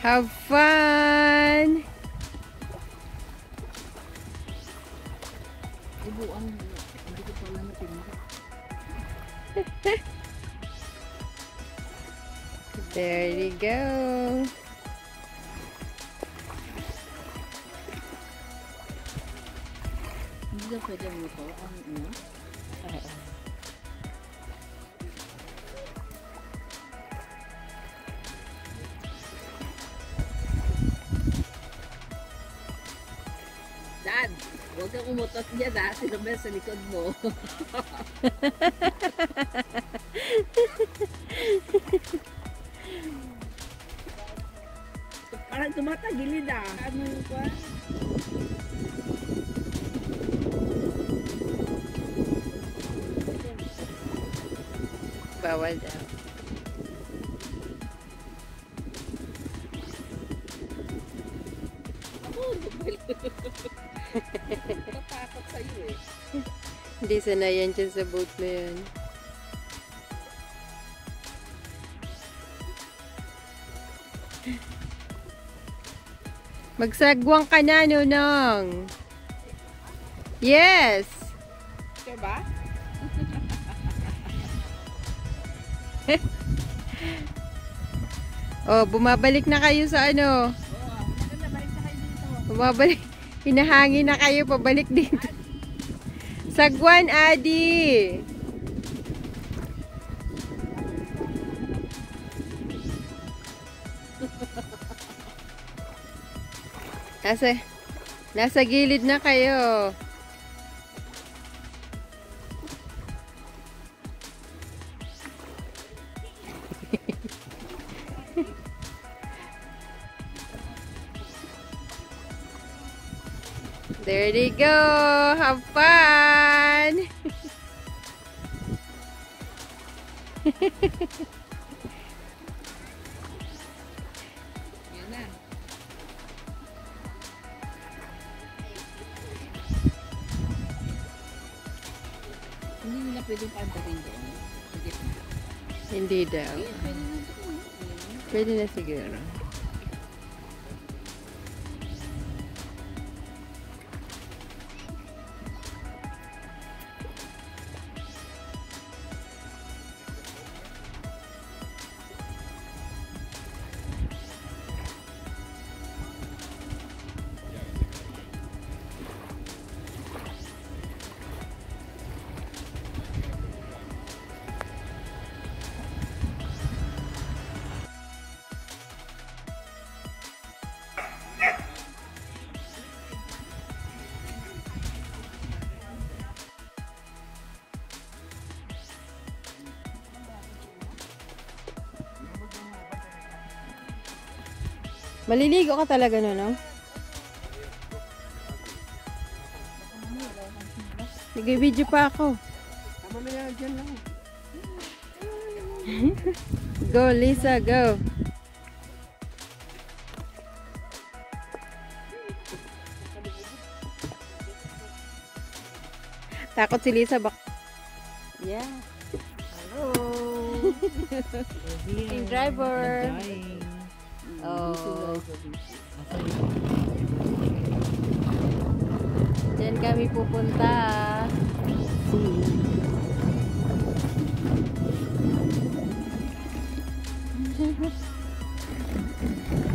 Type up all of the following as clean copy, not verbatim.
Have fun! Ibuang, hindi ko pala natinda. There you go. Hindi na pwede mo ito. Ang ano? Dad, huwag kang umutot niya na. Sinabay sa likod mo. Parang tumatagilid ah. Ano yung pa? Bawal daw. Tatakot sa'yo eh. Hindi sanayan dyan sa boat na yan. Magsagwang ka na, Nunong. Yes! Kaya ba? Oh, bumabalik na kayo sa ano. Maganda, balik na kayo dito. Bumabalik. Hinahangin na kayo pabalik dito. Sagwan, Adi. Nasa gilid na kayo. There they go. Have fun. Yan na. Hindi nila pwedeng pantarin doon. Sige na. Hindi daw. Pwede na doon. Pwede na siguro. Maliligo ka talaga, no? Nag-video pa ako. Tama na yan, dyan lang. Go, Lisa, go. Takot si Lisa bak. Yeah. Hello. Yung driver. Oh. Diyan kami pupunta.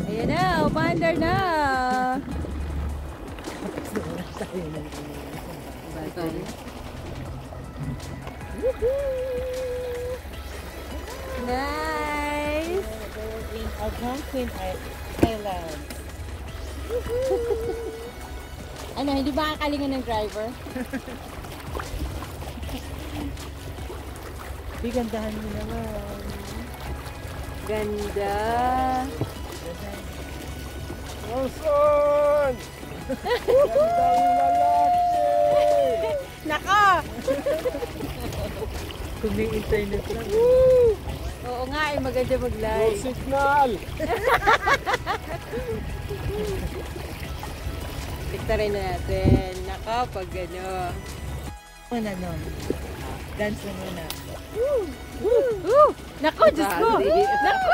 Ayan na, umaandar na. Nice. In Algonquin Island. Ano, hindi ba kakalingan ng driver? Di gandahan mo naman. Ganda. Wilson! Gandang lalaki! Nako! Kung may internet lang. Oo nga, maganda No mag-live. signal! Tiktarin na natin. Nako, pag ano. Muna nun. Dance na muna. Nako, Diyos ko! Nako!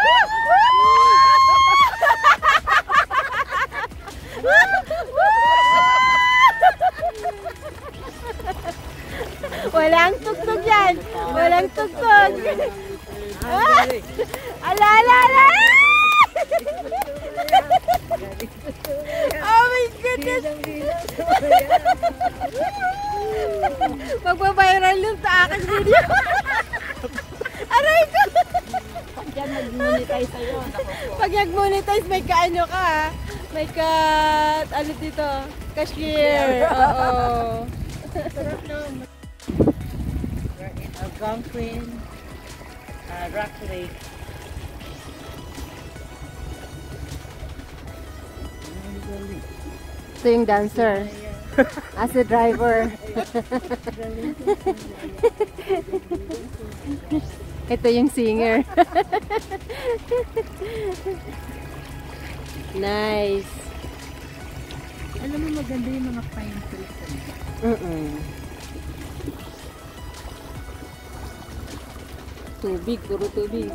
Walang tugtog yan. Walang tugtog. Ala, ala, ala. Oh my goodness. Magbabiral yun sa akin video. Aray ko. Pag yan mag-monetize sa'yo. Pag nag-monetize, may kaano ka ha? May ka... ano dito? Cashier. Oo. We're in Algonquin, Rock Lake. Ito yung dancer. As a driver. Ito yung singer. Nice. Alam mo maganda yung mga pine trees. Tubig, puro tubig.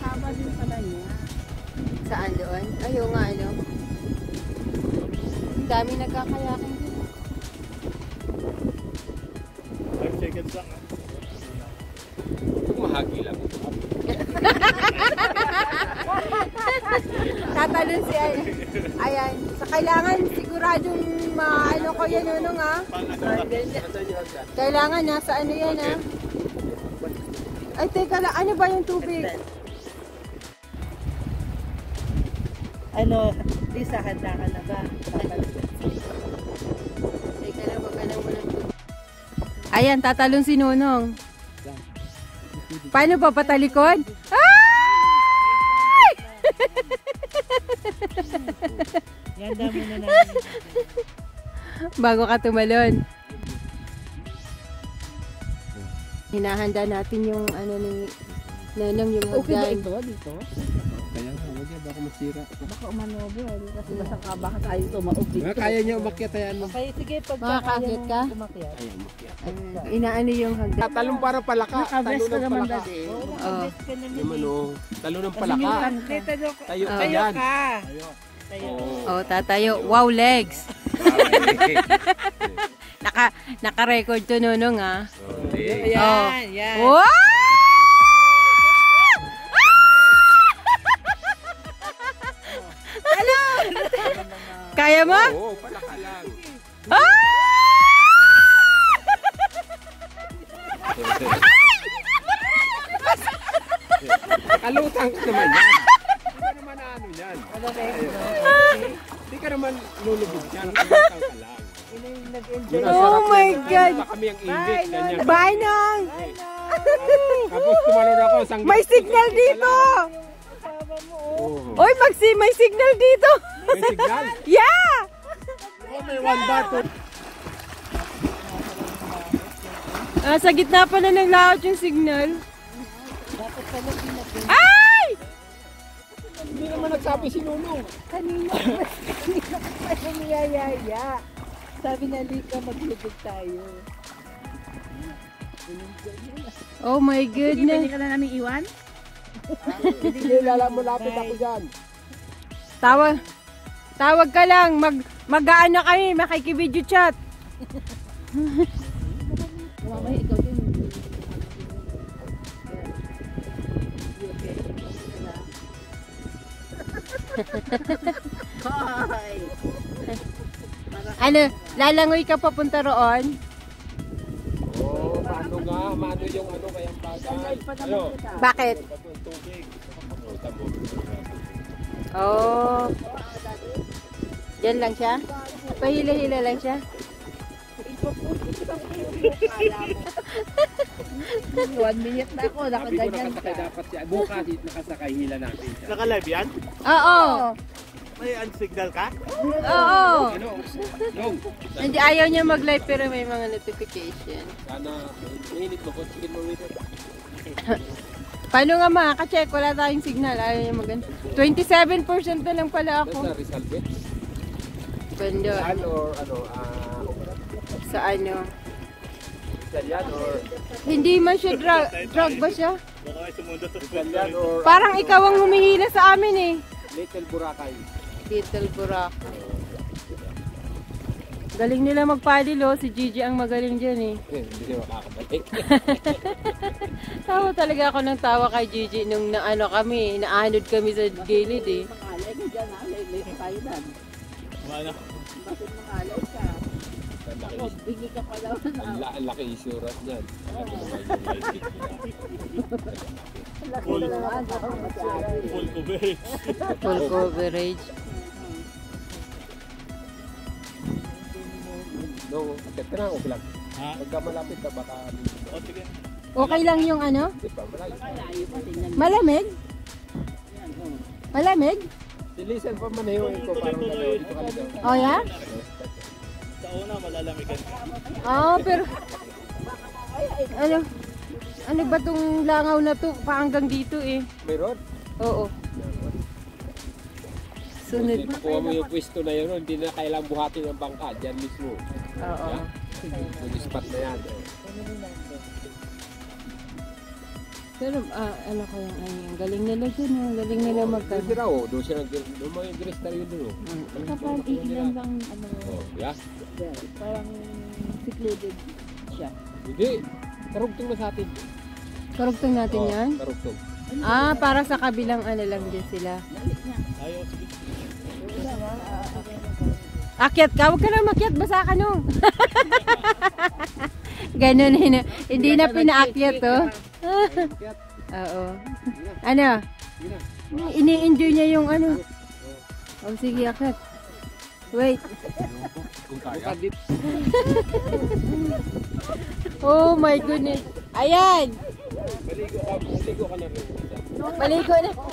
Haba din pala niya. Saan doon? Ayaw nga, ano? Ang dami nagkakayakin dito. 5 seconds lang. Mahagi lang. Tatalon si ayan. Sa kailangan siguradong maano ko yan nung ha. Kailangan nasa ano yan ha. Ay teka lang, ano ba yung tubig? Ano, Lisa, handa ka na ba? Teka lang, wag ka lang walang tubig. Ayan, tatalon si Nunong. Paano pa patalikod? Ay! Ganda mo na namin. Bago ka tumalon. Hinahanda natin yung ano ni Nunong yung Okay ba hagdan. ito dito? Kaya nga, huwag yan, baka masira. Baka umanobo. Kasi basta ka, baka tayo tumaob dito. Kaya niya umakyat, ayan mo. Okay, sige, pag Makakakit ka? umakyat. Ayan, umakyat. Inaano yung hagdan. Talong para palaka. Naka-vest ka Talong naman palaka. dati. Oh. Naka-vest ka naman. Naman o. Talo ng Kasi palaka. minsan, Tayo ka Oh. yan. Tayo. Oh, tatayo. Wow, legs. Naka-record to Nunong ah. Yan, yan. Wow! Ano? Kaya mo? Oo, palaka lang. Ah! Kalutang ka naman yan. Hindi ka naman ano yan. Hindi ka naman lulubog yan. Kalutang ka lang. Yun ang Oh sarap my yan. God. Iba kami ang init. Ganyan. Bye, Nong! Tapos tumalon ako. May signal dito! Oo. Oy, may signal dito! May signal. Yeah! Oh, may 1 bar to. Sa gitna pala ng laot yung signal. Ay! Hindi naman nagsabi si Nunong. Kanina pa niyayaya. Sabi na Lika, maglubog tayo. Oh my Pwede goodness. ka na namin iwan? Hindi lala mo lapit ako dyan. Tawag ka lang. Mag-aano kami. Makikibideo chat. Mamaya ikaw din. Hoy! Ano, lalangoy ka papunta roon? Oo, paano nga? Maano yung ano kayang bagay? Ano? Bakit? Yung tubig. Oh. Diyan lang siya? Pahila-hila lang siya? 1 minute na ako, Sabi ko nakaganyan ka. nakasakay dapat siya. Bukas nakasakay hila natin siya. Naka-live yan? Oo. May unsignal ka? Oo. Ano? Long. Hindi, ayaw niya mag-live pero may mga notification. Sana, mainit mo ko. Chicken mo with it. Paano nga makaka-check? Wala tayong signal. Ayaw niya mag- 27% na lang pala That's ako. the result it. Banda. Saan or ano? Sa ano? Rizal yan or Hindi man siya drug ba siya? Baka ay sumunod sa Rizal yan or Parang ikaw ang humihila sa amin eh. Little Boracay. Little Boracay. Galing nila magpaddle oh. Si Gigi ang magaling dyan eh. Hindi siya makakabalik. Tawa talaga ako ng tawa kay Gigi nung naano kami, naanod kami sa gilid eh. makalay ka dyan ha. Lay tayo dan. Ano? Bakit makalay ka? Ako, bigay ka pala. Ang laki insurance niyan. Full coverage. Full coverage. No, akit ka na, okay lang. Ha? Pagka malapit ka baka O sige. Okay lang yung ano? di pa malayo. Malayo pa tingnan mo. Malamig? Yan, oh. Malamig? Silisan pa manehoin ko parang gano'n. Dito ka dito. Oh yeah? Sa una, malalamigan. Oo, pero... Ano ba tong langaw na to? Pa hanggang dito eh. Meron? Oo. Sunod. Hindi makuha mo yung pwesto na yun, hindi na kailangang buhatin ng bangka. Diyan mismo. Oo. Yung spot na yan. Pero ano ko yung ano, yung galing nila dyan, yung galing nila Hindi magkano. raw, doon siya doon mga Ingles na rin doon. Kapag iilan lang, ano, Oh, yeah? parang secluded siya. Hindi. Karugtong na sa atin. Karugtong natin Oh, yan? Karugtong. Para sa kabilang ano lang din sila. Ayaw, sige. Akyat ka, huwag ka na makyat, basa ka no. Ganun, hindi na pinaakyat to. Oo. Ano? Ini-enjoy niya yung ano. Oh, sige, akyat. Wait. Kung kaya. Oh my goodness. Ayan. Maligo ka na rin.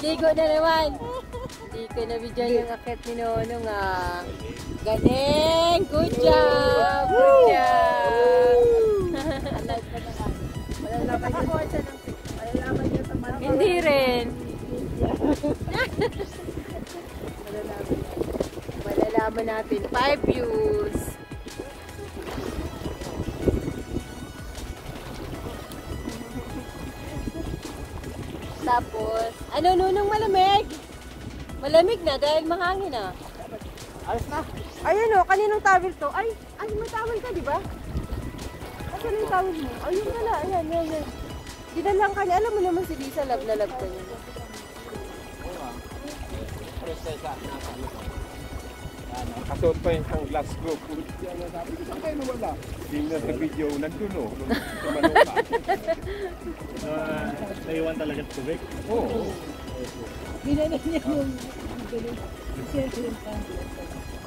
Ligo na naman. Hindi ko na bidyan yung akyat ni Nonong ah. Galing! Good job! Good job! Hindi rin. Malalaman natin. 5 views. Tapos, ano Nonong malamig? Malamig na dahil mahangin ah. Ayos na. Ayun o, kaninong towel to? Ay, may towel ka, di ba? Asan yung towel mo? Ayun pala, ayan. Dinalang ka niya. Alam mo naman si Lisa, love na love ka niya. Kasuot pa yung pang glass globe. Sabi ko, saan kayo nawala? Tingnan sa video, nandun o. Nung tumanong ka. Naiwan talaga sa tubig. Oo. Ginanong niya yung ganun. Siyempre yung kanto.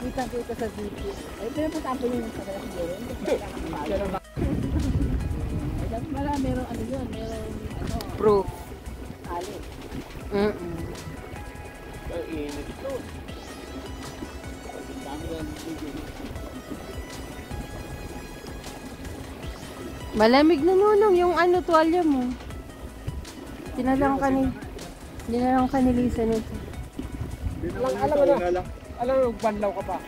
Kita sa video. Ay, pinapuntaan po yung sa kalas siguro. Merong ano yun, merong ano, Proof. alit. Ang init ito. Malamig na Nonong yung ano, tuwalya mo. Dinalang ka ni Lisa nito. Alam mo, banlaw ka pa.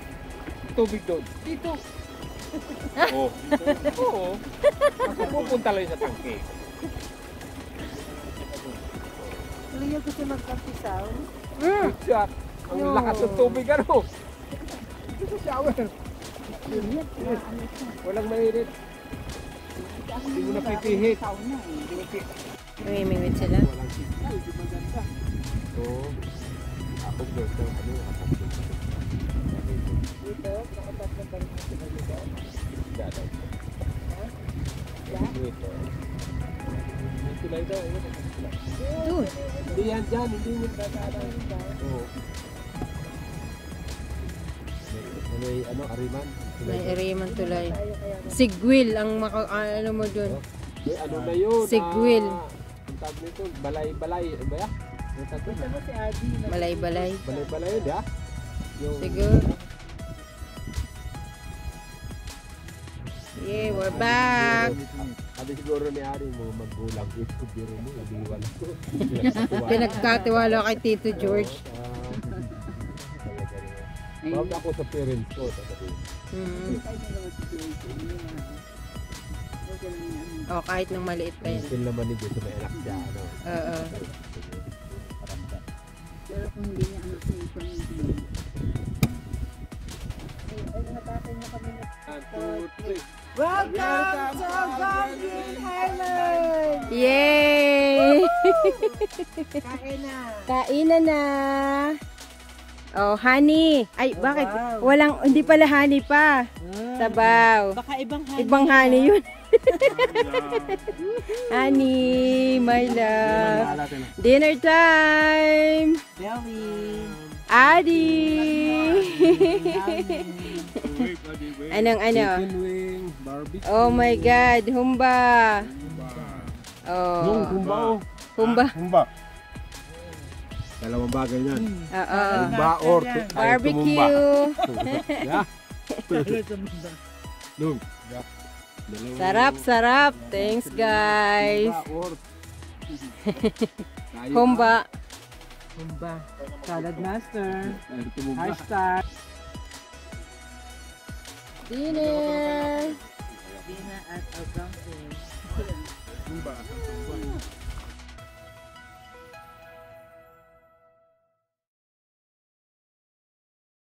Tubig doon. Dito. Oo. Oo. Kasi pupunta lang sa tangke. Tuloy niya kasi magkapisaw. Shot. Ang Yo. lakas ng tubig ano. Dito sa shower. Walang mainit. Hindi mo napipihit. Namimingwit sila. Walang signal. Di maganda. Oo. Ako doon. Dito, nakatat na ba rin sila dito? Gano'n. Dito. Tulay daw. Doon. Hindi yan dyan. Hindi mo dadaanan. Oo. May ano, Ariman. May Ariman tulay. Sigwil ang ano mo doon. May ano na yun. Sigwil. Ang tawag nito, balay-balay. Ano ba yan? Ang tawag nito? Si Adi na Balay-balay. Balay-balay yun, ya? Yung... Siguro. Yeah, we're back. Sabi siguro ni Ari mo, maggulang ito, biro mo, naliwan ko. Pinagkatiwala kay Tito George. Bawag ako sa parents ko. Sabi. Oh, kahit nung maliit pa yun. Still naman ni Diyos may anak siya. Ano? Oo. Pero kung hindi niya anak sa ito, welcome to Gambling Island! Yay! Kain na! Kainan na. Oh, honey. Ay, bakit? Wow. Walang, hindi pala honey pa. Sabaw. Baka ibang honey. Ibang honey yun. Honey, my love. Dinner time. Belly. Adi. Anong ano? Chicken wing, barbecue. Oh my God, humba. Oh. Humba. Humba. Humba. Dalawang bagay yan. Oo. Humba or Barbecue. Yeah. Nung. Sarap, sarap. Thanks, guys. Humba. Humba. Salad master. Hashtag. Dinner.